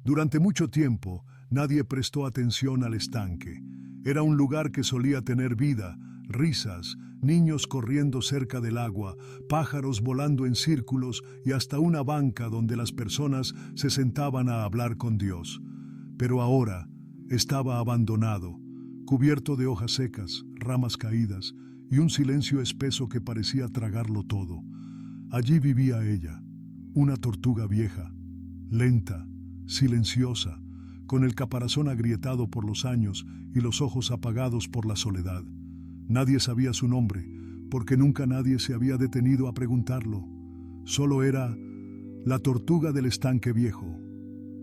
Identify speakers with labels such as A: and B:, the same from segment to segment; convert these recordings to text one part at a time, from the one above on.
A: Durante mucho tiempo, nadie prestó atención al estanque. Era un lugar que solía tener vida, risas, niños corriendo cerca del agua, pájaros volando en círculos y hasta una banca donde las personas se sentaban a hablar con Dios. Pero ahora estaba abandonado, cubierto de hojas secas, ramas caídas y un silencio espeso que parecía tragarlo todo. Allí vivía ella, una tortuga vieja, lenta, silenciosa, con el caparazón agrietado por los años y los ojos apagados por la soledad. Nadie sabía su nombre, porque nunca nadie se había detenido a preguntarlo. Solo era la tortuga del estanque viejo.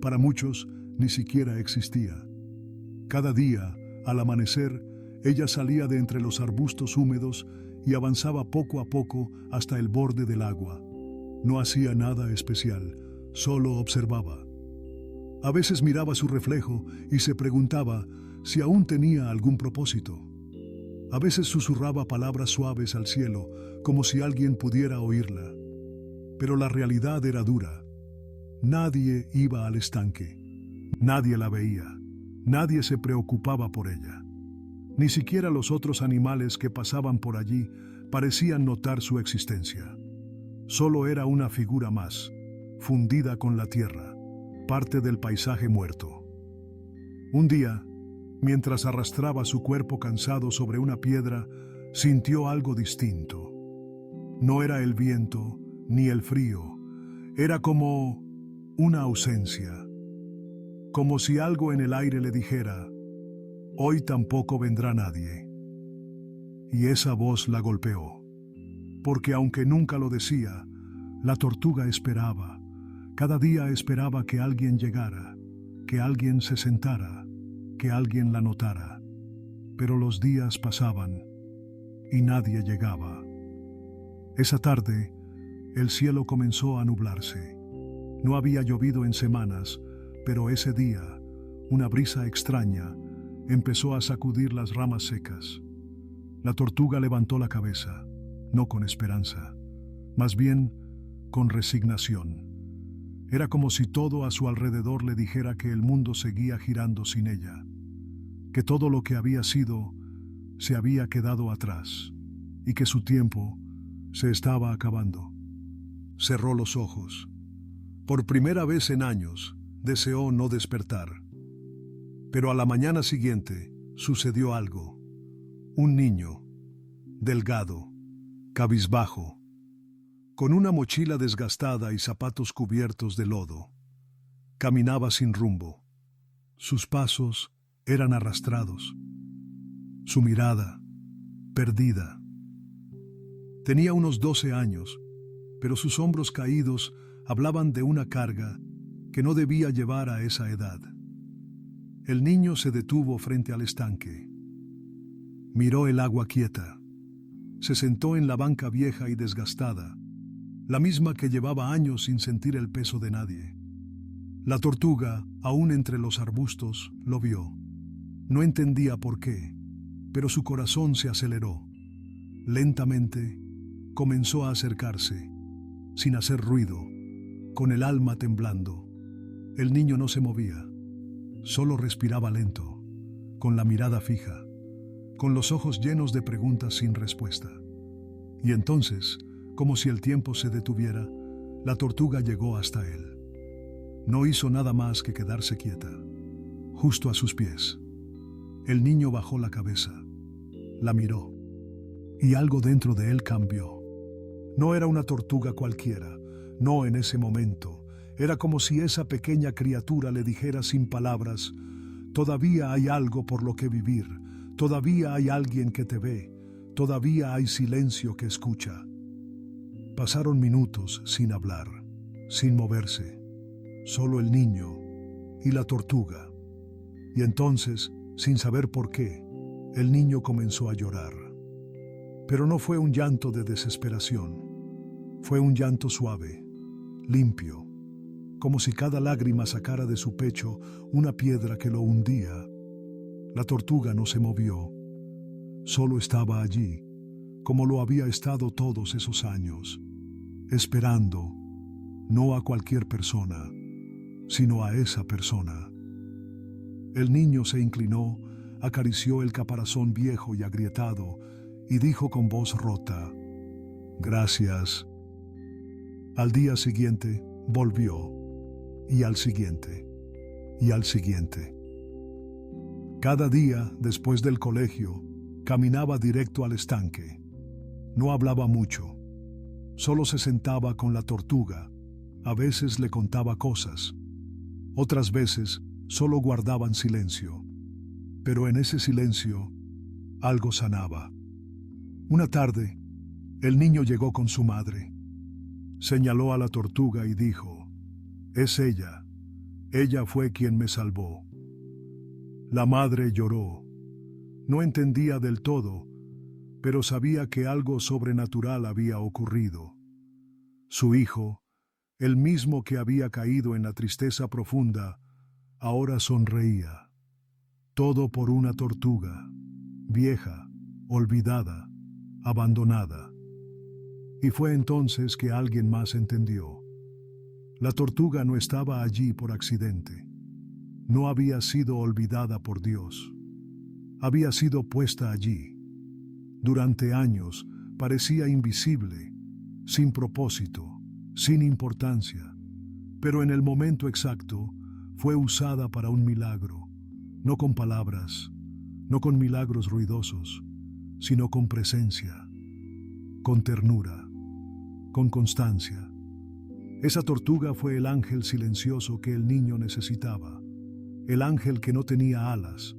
A: Para muchos, ni siquiera existía. Cada día, al amanecer, ella salía de entre los arbustos húmedos y avanzaba poco a poco hasta el borde del agua. No hacía nada especial, solo observaba. A veces miraba su reflejo y se preguntaba si aún tenía algún propósito. A veces susurraba palabras suaves al cielo, como si alguien pudiera oírla. Pero la realidad era dura. Nadie iba al estanque. Nadie la veía. Nadie se preocupaba por ella. Ni siquiera los otros animales que pasaban por allí parecían notar su existencia. Solo era una figura más, fundida con la tierra, parte del paisaje muerto. Un día, mientras arrastraba su cuerpo cansado sobre una piedra, sintió algo distinto. No era el viento ni el frío, era como una ausencia. Como si algo en el aire le dijera, hoy tampoco vendrá nadie. Y esa voz la golpeó, porque aunque nunca lo decía, la tortuga esperaba. Cada día esperaba que alguien llegara, que alguien se sentara, que alguien la notara. Pero los días pasaban y nadie llegaba. Esa tarde, el cielo comenzó a nublarse. No había llovido en semanas, pero ese día, una brisa extraña empezó a sacudir las ramas secas. La tortuga levantó la cabeza, no con esperanza, más bien con resignación. Era como si todo a su alrededor le dijera que el mundo seguía girando sin ella, que todo lo que había sido se había quedado atrás y que su tiempo se estaba acabando. Cerró los ojos. Por primera vez en años, deseó no despertar. Pero a la mañana siguiente sucedió algo. Un niño, delgado, cabizbajo, con una mochila desgastada y zapatos cubiertos de lodo, caminaba sin rumbo. Sus pasos eran arrastrados. Su mirada, perdida. Tenía unos 12 años, pero sus hombros caídos hablaban de una carga que no debía llevar a esa edad. El niño se detuvo frente al estanque. Miró el agua quieta. Se sentó en la banca vieja y desgastada, la misma que llevaba años sin sentir el peso de nadie. La tortuga, aún entre los arbustos, lo vio. No entendía por qué, pero su corazón se aceleró. Lentamente, comenzó a acercarse, sin hacer ruido, con el alma temblando. El niño no se movía, solo respiraba lento, con la mirada fija, con los ojos llenos de preguntas sin respuesta. Y entonces, como si el tiempo se detuviera, la tortuga llegó hasta él. No hizo nada más que quedarse quieta, justo a sus pies. El niño bajó la cabeza, la miró, y algo dentro de él cambió. No era una tortuga cualquiera, no en ese momento. Era como si esa pequeña criatura le dijera sin palabras, todavía hay algo por lo que vivir, todavía hay alguien que te ve, todavía hay silencio que escucha. Pasaron minutos sin hablar, sin moverse, solo el niño y la tortuga. Y entonces, sin saber por qué, el niño comenzó a llorar. Pero no fue un llanto de desesperación, fue un llanto suave, limpio, como si cada lágrima sacara de su pecho una piedra que lo hundía. La tortuga no se movió, solo estaba allí, como lo había estado todos esos años, esperando, no a cualquier persona, sino a esa persona. El niño se inclinó, acarició el caparazón viejo y agrietado y dijo con voz rota: «Gracias». Al día siguiente volvió, y al siguiente, y al siguiente. Cada día, después del colegio, caminaba directo al estanque. No hablaba mucho. Solo se sentaba con la tortuga. A veces le contaba cosas. Otras veces solo guardaban silencio. Pero en ese silencio, algo sanaba. Una tarde, el niño llegó con su madre. Señaló a la tortuga y dijo: «Es ella. Ella fue quien me salvó». La madre lloró. No entendía del todo, pero sabía que algo sobrenatural había ocurrido. Su hijo, el mismo que había caído en la tristeza profunda, ahora sonreía. Todo por una tortuga, vieja, olvidada, abandonada. Y fue entonces que alguien más entendió. La tortuga no estaba allí por accidente. No había sido olvidada por Dios. Había sido puesta allí. Durante años parecía invisible, sin propósito, sin importancia, pero en el momento exacto fue usada para un milagro, no con palabras, no con milagros ruidosos, sino con presencia, con ternura, con constancia. Esa tortuga fue el ángel silencioso que el niño necesitaba, el ángel que no tenía alas,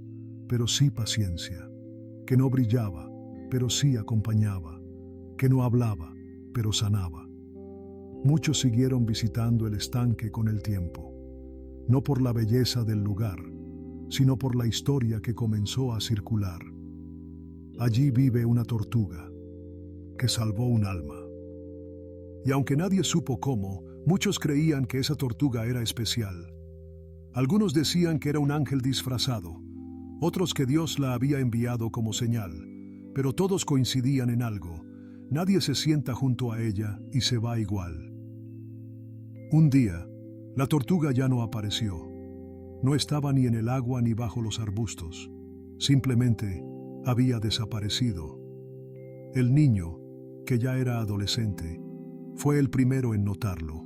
A: pero sí paciencia, que no brillaba, pero sí acompañaba, que no hablaba, pero sanaba. Muchos siguieron visitando el estanque con el tiempo, no por la belleza del lugar, sino por la historia que comenzó a circular. Allí vive una tortuga que salvó un alma. Y aunque nadie supo cómo, muchos creían que esa tortuga era especial. Algunos decían que era un ángel disfrazado, otros que Dios la había enviado como señal, pero todos coincidían en algo: nadie se sienta junto a ella y se va igual. Un día, la tortuga ya no apareció. No estaba ni en el agua ni bajo los arbustos. Simplemente había desaparecido. El niño, que ya era adolescente, fue el primero en notarlo.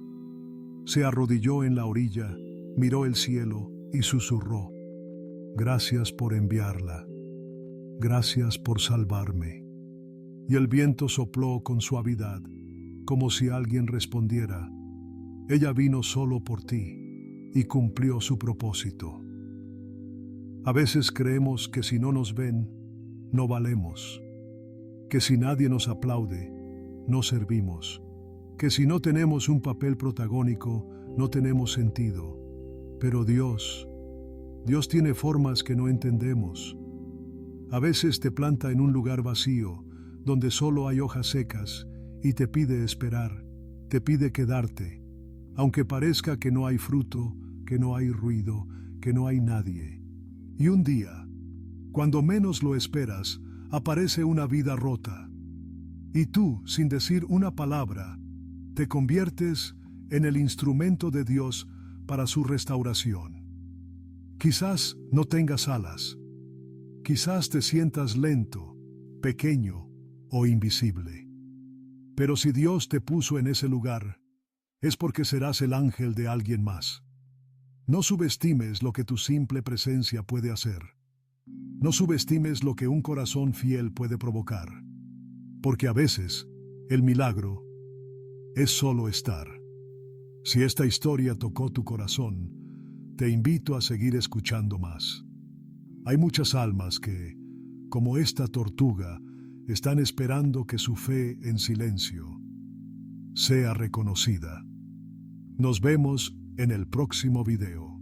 A: Se arrodilló en la orilla, miró el cielo y susurró: «Gracias por enviarla. Gracias por salvarme». Y el viento sopló con suavidad, como si alguien respondiera: «Ella vino solo por ti y cumplió su propósito». A veces creemos que si no nos ven, no valemos, que si nadie nos aplaude, no servimos, que si no tenemos un papel protagónico, no tenemos sentido. Pero Dios tiene formas que no entendemos. A veces te planta en un lugar vacío, donde solo hay hojas secas, y te pide esperar, te pide quedarte, aunque parezca que no hay fruto, que no hay ruido, que no hay nadie. Y un día, cuando menos lo esperas, aparece una vida rota. Y tú, sin decir una palabra, te conviertes en el instrumento de Dios para su restauración. Quizás no tengas alas. Quizás te sientas lento, pequeño o invisible. Pero si Dios te puso en ese lugar, es porque serás el ángel de alguien más. No subestimes lo que tu simple presencia puede hacer. No subestimes lo que un corazón fiel puede provocar. Porque a veces, el milagro es solo estar. Si esta historia tocó tu corazón, te invito a seguir escuchando más. Hay muchas almas que, como esta tortuga, están esperando que su fe en silencio sea reconocida. Nos vemos en el próximo video.